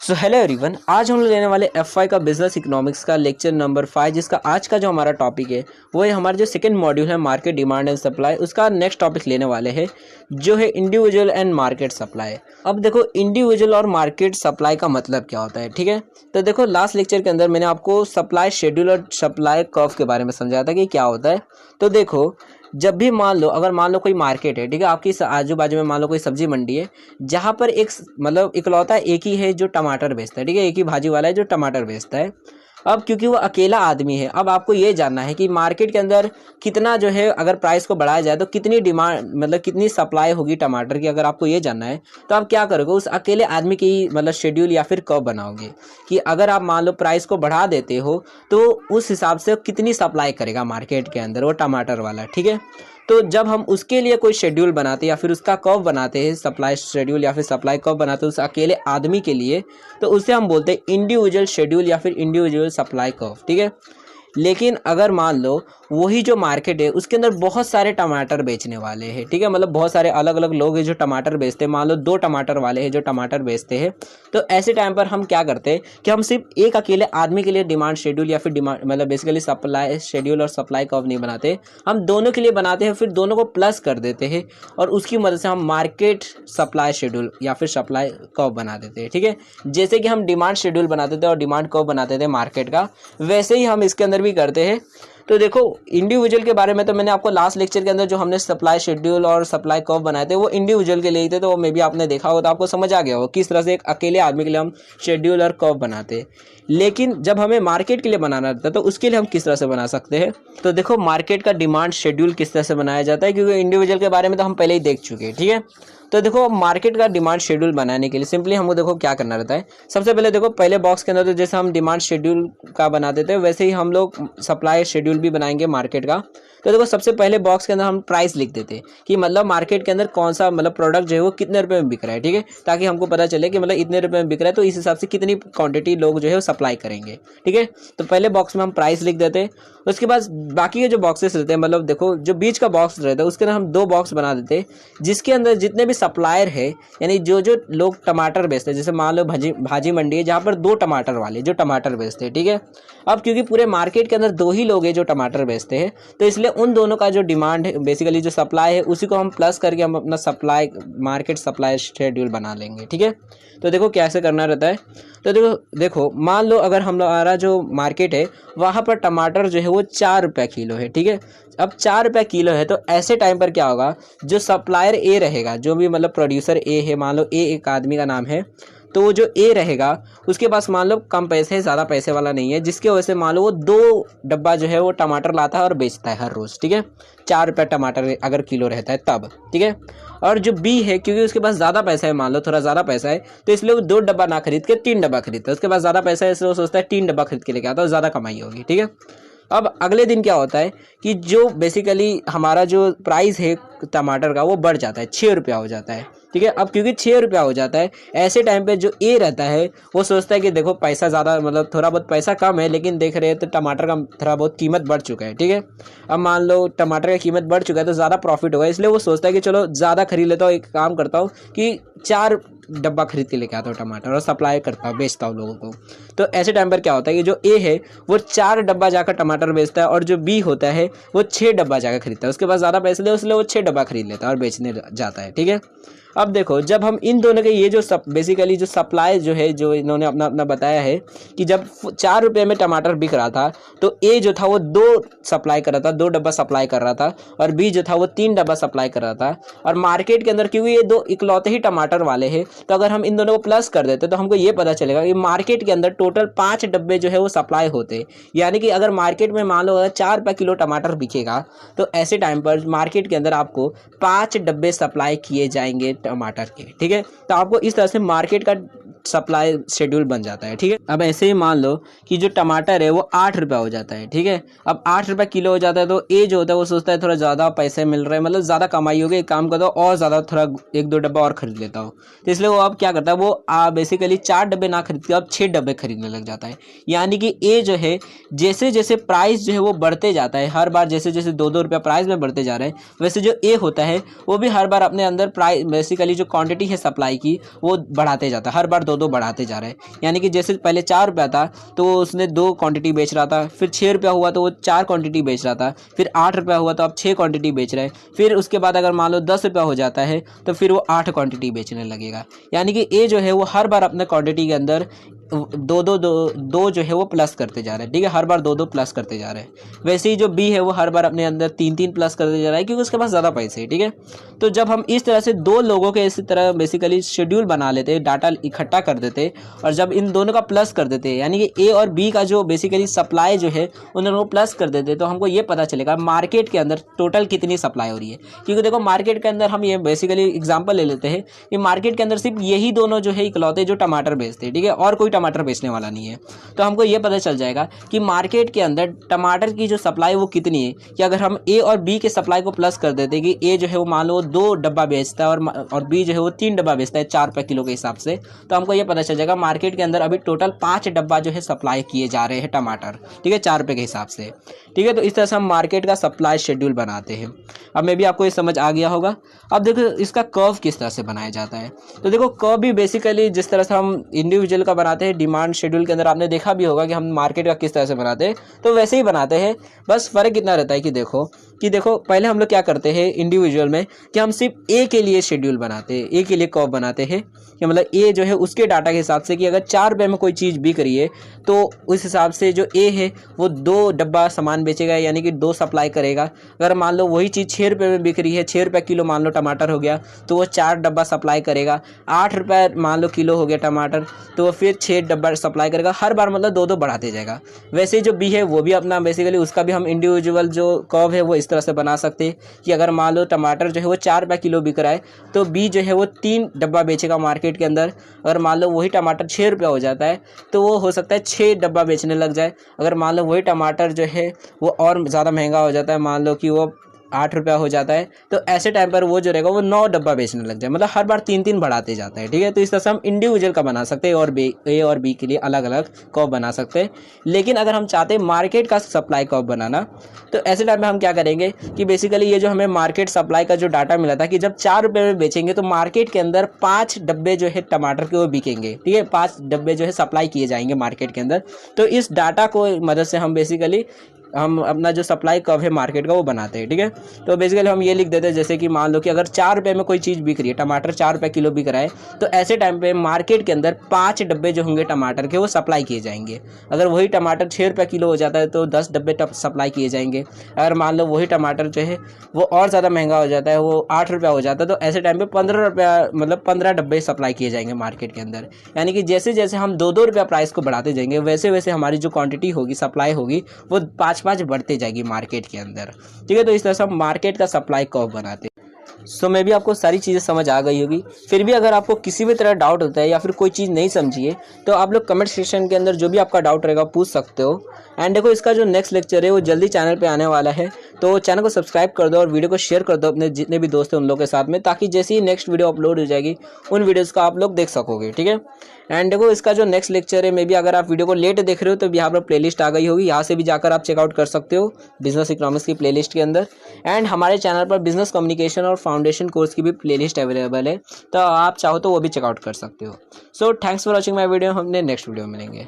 So hello everyone, आज हम लोग लेने वाले F5 का बिजनेस इकोनॉमिक्स का लेक्चर नंबर 5, जिसका आज का जो हमारा टॉपिक है वो है हमारा जो सेकंड मॉड्यूल है मार्केट डिमांड एंड सप्लाई। उसका नेक्स्ट टॉपिक लेने वाले हैं जो है इंडिविजुअल एंड मार्केट सप्लाई। अब देखो, इंडिविजुअल और मार्केट सप्लाई का मतलब क्या होता है, ठीक है। तो देखो, लास्ट लेक्चर के अंदर मैंने आपको सप्लाई शेड्यूल और सप्लाई कर्व के बारे में समझाया था कि क्या होता है। तो देखो, जब भी मान लो कोई मार्केट है, ठीक है, आपकी आजू बाजू में मान लो कोई सब्जी मंडी है जहाँ पर एक मतलब इकलौता एक ही है जो टमाटर बेचता है, ठीक है, एक ही भाजी वाला है जो टमाटर बेचता है। अब क्योंकि वो अकेला आदमी है, अब आपको ये जानना है कि मार्केट के अंदर कितना जो है, अगर प्राइस को बढ़ाया जाए तो कितनी डिमांड मतलब कितनी सप्लाई होगी टमाटर की। अगर आपको ये जानना है तो आप क्या करोगे, उस अकेले आदमी की मतलब शेड्यूल या फिर कर्व बनाओगे कि अगर आप मान लो प्राइस को बढ़ा देते हो तो उस हिसाब से कितनी सप्लाई करेगा मार्केट के अंदर वो टमाटर वाला, ठीक है। तो जब हम उसके लिए कोई शेड्यूल बनाते हैं या फिर उसका कर्व बनाते हैं, सप्लाई शेड्यूल या फिर सप्लाई कर्व बनाते हैं उस अकेले आदमी के लिए, तो उसे हम बोलते हैं इंडिविजुअल शेड्यूल या फिर इंडिविजुअल सप्लाई कर्व, ठीक है। लेकिन अगर मान लो वही जो मार्केट है उसके अंदर बहुत सारे टमाटर बेचने वाले हैं, ठीक है, मतलब बहुत सारे अलग अलग लोग हैं जो टमाटर बेचते हैं, मान लो 2 टमाटर वाले हैं जो टमाटर बेचते हैं। तो ऐसे टाइम पर हम क्या करते हैं कि हम सिर्फ एक अकेले आदमी के लिए डिमांड शेड्यूल या फिर डिमांड मतलब बेसिकली सप्लाई शेड्यूल और सप्लाई कर्व नहीं बनाते, हम दोनों के लिए बनाते हैं, फिर दोनों को प्लस कर देते हैं और उसकी मदद से हम मार्केट सप्लाई शेड्यूल या फिर सप्लाई कर्व बना देते हैं, ठीक है। जैसे कि हम डिमांड शेड्यूल बनाते थे और डिमांड कर्व बनाते थे मार्केट का, वैसे ही हम इसके अंदर भी करते हैं। तो देखो, इंडिविजुअल के बारे में तो मैंने आपको लास्ट लेक्चर के अंदर जो हमने सप्लाई शेड्यूल और सप्लाई कर्व बनाए थे वो इंडिविजुअल के लिए ही थे, तो वो मे भी आपने देखा हो तो आपको समझ आ गया हो किस तरह से एक अकेले आदमी के लिए हम शेड्यूल और कर्व बनाते हैं। लेकिन जब हमें मार्केट के लिए बनाना रहता है तो उसके लिए हम किस तरह से बना सकते हैं। तो देखो, मार्केट का डिमांड शेड्यूल किस तरह से बनाया जाता है, क्योंकि इंडिविजुअल के बारे में तो हम पहले ही देख चुके हैं, ठीक है। तो देखो, मार्केट का डिमांड शेड्यूल बनाने के लिए सिंपली हमको देखो क्या करना रहता है। सबसे पहले देखो, पहले बॉक्स के अंदर तो जैसे हम डिमांड शेड्यूल का बना देते हैं वैसे ही हम लोग सप्लाई शेड्यूल भी बनाएंगे मार्केट का। तो देखो, सबसे पहले बॉक्स के अंदर हम प्राइस लिख देते हैं कि मतलब मार्केट के अंदर कौन सा मतलब प्रोडक्ट जो है वो कितने रुपए में बिक रहा है, ठीक है, ताकि हमको पता चले कि मतलब इतने रुपए में बिक रहा है तो इस हिसाब से कितनी क्वांटिटी लोग जो है वो सप्लाई करेंगे, ठीक है। तो पहले बॉक्स में हम प्राइस लिख देते हैं। उसके बाद बाकी के जो बॉक्सेस रहते हैं, मतलब देखो जो बीच का बॉक्स रहता है उसके अंदर हम 2 बॉक्स बना देते हैं जिसके अंदर जितने भी सप्लायर है, यानी जो जो लोग टमाटर बेचते हैं, जैसे मान लो भाजी मंडी है जहाँ पर 2 टमाटर वाले जो टमाटर बेचते हैं, ठीक है। अब क्योंकि पूरे मार्केट के अंदर 2 ही लोग हैं जो टमाटर बेचते हैं, तो इसलिए उन दोनों का जो डिमांड है बेसिकली जो सप्लाई है उसी को हम प्लस करके हम अपना सप्लाई मार्केट सप्लाई शेड्यूल बना लेंगे, ठीक है। तो देखो कैसे करना रहता है। तो देखो मान लो अगर हमारा जो मार्केट है वहाँ पर टमाटर जो है वो 4 रुपये किलो है, ठीक है। अब 4 रुपये किलो है तो ऐसे टाइम पर क्या होगा, जो सप्लायर ए रहेगा, जो भी मतलब प्रोड्यूसर ए है, मान लो ए एक आदमी का नाम है, तो वो जो ए रहेगा उसके पास मान लो कम पैसे है, ज़्यादा पैसे वाला नहीं है, जिसके वजह से मान लो वो 2 डब्बा जो है वो टमाटर लाता है और बेचता है हर रोज़, ठीक है। 4 रुपये टमाटर अगर किलो रहता है तब, ठीक है। और जो बी है, क्योंकि उसके पास ज़्यादा पैसा है, मान लो थोड़ा ज़्यादा पैसा है, तो इसलिए वो 2 डब्बा ना खरीद के 3 डब्बा खरीदता है। उसके पास ज़्यादा पैसा है इसलिए वो सोचता है 3 डब्बा खरीद के लेके आता है, ज़्यादा कमाई होगी, ठीक है। अब अगले दिन क्या होता है कि जो बेसिकली हमारा जो प्राइस है टमाटर का वो बढ़ जाता है, 6 रुपया हो जाता है, ठीक है। अब क्योंकि 6 रुपया हो जाता है, ऐसे टाइम पे जो ए रहता है वो सोचता है कि देखो पैसा ज़्यादा मतलब थोड़ा बहुत पैसा कम है, लेकिन देख रहे हैं तो टमाटर का थोड़ा बहुत कीमत बढ़ चुका है, ठीक है। अब मान लो टमाटर का कीमत बढ़ चुका है तो ज़्यादा प्रॉफिट होगा, इसलिए वो सोचता है कि चलो ज़्यादा खरीद लेता हूँ, एक काम करता हूँ कि 4 डब्बा खरीद के लेके आता हूँ टमाटर और सप्लाई करता हूँ, बेचता हूँ लोगों को। तो ऐसे टाइम पर क्या होता है कि जो ए है वो 4 डब्बा जाकर टमाटर बेचता है और जो बी होता है वो 6 डब्बा जाकर खरीदता है। उसके पास ज़्यादा पैसे ले इसलिए वो 6 डब्बा खरीद लेता है और बेचने जाता है, ठीक है। अब देखो, जब हम इन दोनों के ये जो बेसिकली जो सप्लाई जो है जो इन्होंने अपना अपना बताया है कि जब 4 रुपये में टमाटर बिक रहा था तो ए जो था वो 2 सप्लाई कर रहा था, 2 डब्बा सप्लाई कर रहा था, और बी जो था वो 3 डब्बा सप्लाई कर रहा था। और मार्केट के अंदर क्योंकि ये 2 इकलौते ही टमाटर वाले हैं, तो अगर हम इन दोनों को प्लस कर देते तो हमको ये पता चलेगा कि मार्केट के अंदर टोटल 5 डब्बे जो है वो सप्लाई होते। यानी कि अगर मार्केट में मान लो 4 रुपये किलो टमाटर बिकेगा तो ऐसे टाइम पर मार्केट के अंदर आपको 5 डब्बे सप्लाई किए जाएंगे टमाटर के, ठीक है। तो आपको इस तरह से मार्केट का सप्लाई शेड्यूल बन जाता है, ठीक है। अब ऐसे ही मान लो कि जो टमाटर है वो 8 रुपये हो जाता है, ठीक है। अब 8 रुपये किलो हो जाता है तो ए जो होता है वो सोचता है थोड़ा ज़्यादा पैसे मिल रहे हैं, मतलब ज़्यादा कमाई होगी, एक काम करता हूँ और ज़्यादा थोड़ा 1-2 डब्बा और खरीद लेता हूँ। तो इसलिए वो अब क्या करता है, वो बेसिकली 4 डब्बे ना खरीद के अब 6 डब्बे खरीदने लग जाता है। यानी कि ए जो है जैसे जैसे प्राइस जो है वो बढ़ते जाता है, हर बार जैसे जैसे 2-2 रुपया प्राइस में बढ़ते जा रहे हैं, वैसे जो ए होता है वो भी हर बार अपने अंदर प्राइस बेसिकली जो क्वांटिटी है सप्लाई की वो बढ़ाते जाता है, हर बार दो दो बढ़ाते जा रहे हैं। यानी कि जैसे पहले 4 रुपया था तो उसने 2 क्वांटिटी बेच रहा था, फिर 6 रुपया हुआ तो वो 4 क्वांटिटी बेच रहा था, फिर 8 रुपया हुआ तो अब 6 क्वांटिटी बेच रहे हैं, फिर उसके बाद अगर मान लो 10 रुपया हो जाता है तो फिर वो 8 क्वांटिटी बेचने लगेगा। यानी कि ए जो है वो हर बार अपने क्वांटिटी के अंदर दो जो है वो प्लस करते जा रहे हैं। ठीक है, हर बार दो दो प्लस करते जा रहे हैं। वैसे ही जो बी है वो हर बार अपने अंदर 3 प्लस करते जा रहा है क्योंकि उसके पास ज़्यादा पैसे है। ठीक है, तो जब हम इस तरह से दो लोगों के इसी तरह बेसिकली शेड्यूल बना लेते, डाटा इकट्ठा कर देते और जब इन दोनों का प्लस कर देते, यानी कि ए और बी का जो बेसिकली सप्लाई जो है उन दोनों को प्लस कर देते, तो हमको ये पता चलेगा मार्केट के अंदर टोटल कितनी सप्लाई हो रही है। क्योंकि देखो मार्केट के अंदर हम ये बेसिकली एग्जाम्पल ले लेते हैं कि मार्केट के अंदर सिर्फ यही दोनों जो है इकलौते जो टमाटर बेचते हैं। ठीक है, और कोई टमाटर बेचने वाला नहीं है। तो हमको ये पता चल जाएगा कि मार्केट के अंदर टमाटर की जो सप्लाई वो कितनी है। कि अगर हम ए और बी के सप्लाई को प्लस कर देते कि ए जो है वो मान लो 2 डब्बा बेचता है और बी जो है वो 3 डब्बा बेचता है 4 रुपये किलो के हिसाब से, तो हमको ये पता चल जाएगा मार्केट के अंदर अभी टोटल 5 डब्बा जो है सप्लाई किए जा रहे हैं टमाटर। ठीक है, 4 रुपये के हिसाब से। ठीक है, तो इस तरह से हम मार्केट का सप्लाई शेड्यूल बनाते हैं। अब मे भी आपको ये समझ आ गया होगा। अब देखो इसका कर्व किस तरह से बनाया जाता है। तो देखो कर्व भी बेसिकली जिस तरह से हम इंडिविजुअल का बनाते हैं डिमांड शेड्यूल के अंदर, आपने देखा भी होगा कि हम मार्केट का किस तरह से बनाते हैं, तो वैसे ही बनाते हैं। बस फ़र्क इतना रहता है कि देखो पहले हम लोग क्या करते हैं इंडिविजुअल में कि हम सिर्फ ए के लिए शेड्यूल बनाते हैं, ए के लिए कर्व बनाते हैं कि मतलब ए जो है उसके डाटा के हिसाब से कि अगर 4 रुपये में कोई चीज़ बिक रही है तो उस हिसाब से जो ए है वो 2 डब्बा सामान बेचेगा, यानी कि 2 सप्लाई करेगा। अगर मान लो वही चीज़ 6 रुपये में बिक रही है, 6 रुपये किलो मान लो टमाटर हो गया, तो वो 4 डब्बा सप्लाई करेगा। 8 रुपये मान लो किलो हो गया टमाटर, तो वो फिर 6 डब्बा सप्लाई करेगा। हर बार मतलब 2 बढ़ाते जाएगा। वैसे जो बी है वो भी अपना बेसिकली उसका भी हम इंडिविजुअल जो कर्व है वो इस तरह से बना सकते हैं कि अगर मान लो टमाटर जो है वो 4 रुपये किलो बिक रहा है तो बी जो है वो 3 डब्बा बेचेगा मार्केट के अंदर। अगर मान लो वही टमाटर 6 रुपये हो जाता है तो वो हो सकता है 6 डब्बा बेचने लग जाए। अगर मान लो वही टमाटर जो है वो और ज़्यादा महंगा हो जाता है, मान लो कि वो 8 रुपया हो जाता है, तो ऐसे टाइम पर वो जो रहेगा वो 9 डब्बा बेचने लग जाए। मतलब हर बार 3 बढ़ाते जाता है। ठीक है, तो इस तरह से हम इंडिविजुअल का बना सकते हैं और ए और बी के लिए अलग अलग कर्व बना सकते हैं। लेकिन अगर हम चाहते हैं मार्केट का सप्लाई कर्व बनाना, तो ऐसे टाइम में हम क्या करेंगे कि बेसिकली ये जो हमें मार्केट सप्लाई का जो डाटा मिला था कि जब 4 रुपये में बेचेंगे तो मार्केट के अंदर 5 डब्बे जो है टमाटर के वो बिकेंगे। ठीक है, 5 डब्बे जो है सप्लाई किए जाएंगे मार्केट के अंदर। तो इस डाटा को मदद से हम बेसिकली हम अपना जो सप्लाई कर्व है मार्केट का वो बनाते हैं। ठीक है, तो बेसिकली हम ये लिख देते हैं जैसे कि मान लो कि अगर 4 रुपये में कोई चीज़ बिक रही है, टमाटर 4 रुपये किलो बिक रहा है, तो ऐसे टाइम पे मार्केट के अंदर 5 डब्बे जो होंगे टमाटर के वो सप्लाई किए जाएंगे। अगर वही टमाटर 6 रुपये किलो हो जाता है तो 10 डब्बे सप्लाई किए जाएंगे। अगर मान लो वही टमाटर जो है वो और ज़्यादा महंगा हो जाता है, वो 8 रुपया हो जाता है, तो ऐसे टाइम पर 15 रुपया मतलब 15 डब्बे सप्लाई किए जाएंगे मार्केट के अंदर। यानी कि जैसे जैसे हम 2 रुपया प्राइस को बढ़ाते जाएंगे वैसे वैसे हमारी जो क्वांटिटी होगी, सप्लाई होगी, वो 5 बढ़ते जाएगी मार्केट के अंदर। ठीक है, तो इस तरह से हम मार्केट का सप्लाई कर्व बनाते हैं। सो मे भी आपको सारी चीज़ें समझ आ गई होगी। फिर भी अगर आपको किसी भी तरह डाउट होता है या फिर कोई चीज़ नहीं समझिए तो आप लोग कमेंट सेक्शन के अंदर जो भी आपका डाउट रहेगा पूछ सकते हो। एंड देखो इसका जो नेक्स्ट लेक्चर है वो जल्दी चैनल पे आने वाला है, तो चैनल को सब्सक्राइब कर दो और वीडियो को शेयर कर दो अपने जितने भी दोस्त हैं उन लोगों के साथ में, ताकि जैसे ही नेक्स्ट वीडियो अपलोड हो जाएगी उन वीडियोज़ को आप लोग देख सकोगे। ठीक है, एंड देखो इसका जो नेक्स्ट लेक्चर है मे बी अगर आप वीडियो को लेट देख रहे हो तो यहाँ पर प्लेलिस्ट आ गई होगी, यहाँ से भी जाकर आप चेकआउट कर सकते हो बिजनेस इकोनॉमिक्स की प्लेलिस्ट के अंदर। एंड हमारे चैनल पर बिजनेस कम्युनिकेशन और फाउंडेशन कोर्स की भी प्लेलिस्ट अवेलेबल है, तो आप चाहो तो वो भी चेकआउट कर सकते हो। So thanks for watching my video, हमने नेक्स्ट वीडियो में मिलेंगे।